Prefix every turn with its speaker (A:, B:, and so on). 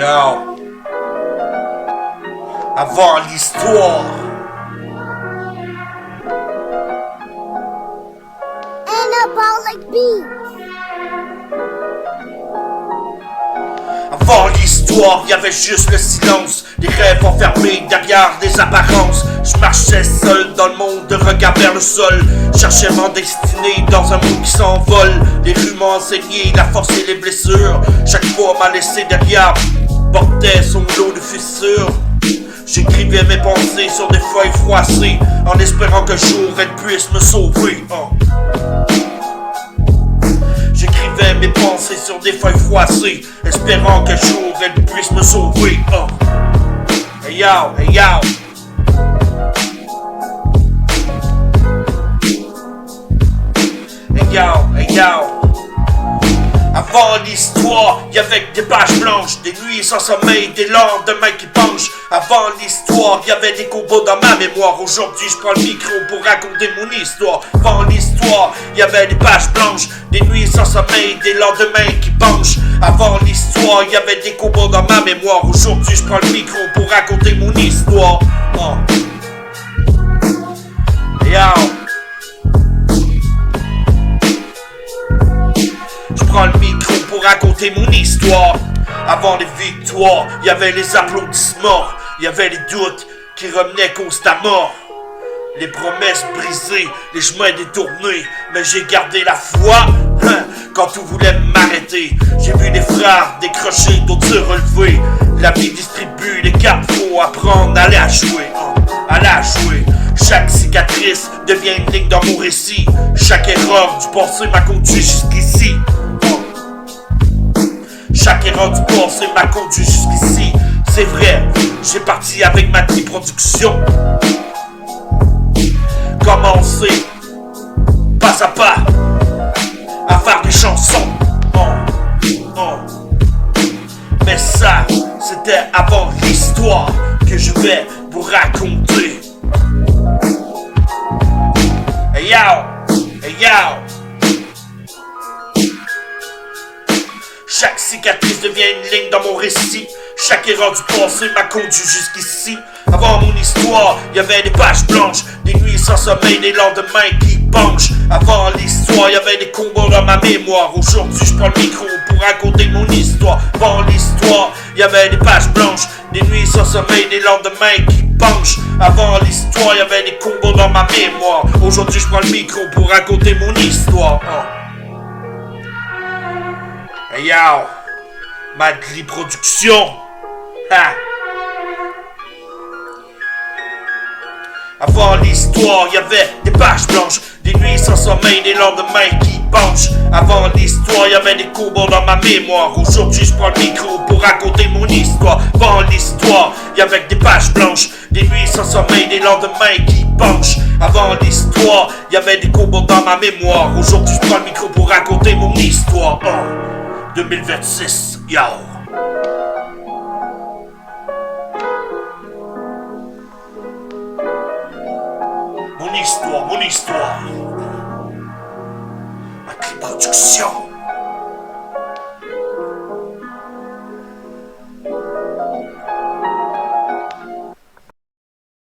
A: Yo. Avant l'histoire.
B: Anabolic beats.
A: Avant l'histoire, y avait juste le silence, des rêves enfermés derrière des apparences. Je marchais seul dans le monde, de regard vers le sol, cherchais ma destinée dans un monde qui s'envole. Les rues m'ont enseigné la force et les blessures. Chaque fois m'a laissé derrière, portait son lot de fissures. J'écrivais mes pensées sur des feuilles froissées, en espérant qu'un jour elles puissent me sauver. J'écrivais mes pensées sur des feuilles froissées, espérant qu'un jour elles puissent me sauver. Hey yo, hey yo. Hey yo, hey yo. Avant l'histoire, y'avait des pages blanches, des nuits sans sommeil, des lendemains qui penchent. Avant l'histoire, y'avait des combos dans ma mémoire. Aujourd'hui, je prends le micro pour raconter mon histoire. Avant l'histoire, y'avait des pages blanches, des nuits sans sommeil, des lendemains qui penchent. Avant l'histoire, y'avait des combos dans ma mémoire. Aujourd'hui, je prends le micro pour raconter mon histoire. Yo. Je prends le micro pour raconter mon histoire. Avant les victoires, y avait les applaudissements, y avait les doutes qui revenaient constamment. Les promesses brisées, les chemins détournés, mais j'ai gardé la foi quand tout voulait m'arrêter. J'ai vu des frères décrocher, d'autres se relever. La vie distribue les cartes, faut apprendre à la jouer, à la jouer. Chaque cicatrice devient une ligne dans mon récit. Chaque erreur du passé m'a conduit jusqu'ici. Chaque erreur du passé m'a conduit jusqu'ici. C'est vrai, j'ai parti avec ma petite production. Commencer pas à pas à faire des chansons. Mais ça, c'était avant l'histoire que je vais vous raconter. Hey yo, hey yo. Chaque cicatrice devient une ligne dans mon récit. Chaque erreur du passé m'a conduit jusqu'ici. Avant mon histoire, y avait des pages blanches, des nuits sans sommeil, des lendemains qui penchent. Avant l'histoire, y avait des combats dans ma mémoire. Aujourd'hui, je prends le micro pour raconter mon histoire. Avant l'histoire, y avait des pages blanches, des nuits sans sommeil, des lendemains qui penchent. Avant l'histoire, y avait des combats dans ma mémoire. Aujourd'hui, je prends le micro pour raconter mon histoire. Hey yo, Madly Production. Ha. Avant l'histoire, y avait des pages blanches, des nuits sans sommeil, des lendemains qui penchent. Avant l'histoire, y avait des combats dans ma mémoire. Aujourd'hui, je prends le micro pour raconter mon histoire. Avant l'histoire, y avait des pages blanches, des nuits sans sommeil, des lendemains qui penchent. Avant l'histoire, y avait des combats dans ma mémoire. Aujourd'hui, je prends le micro pour raconter mon histoire. 2026, yo. Mon histoire. Madly Production.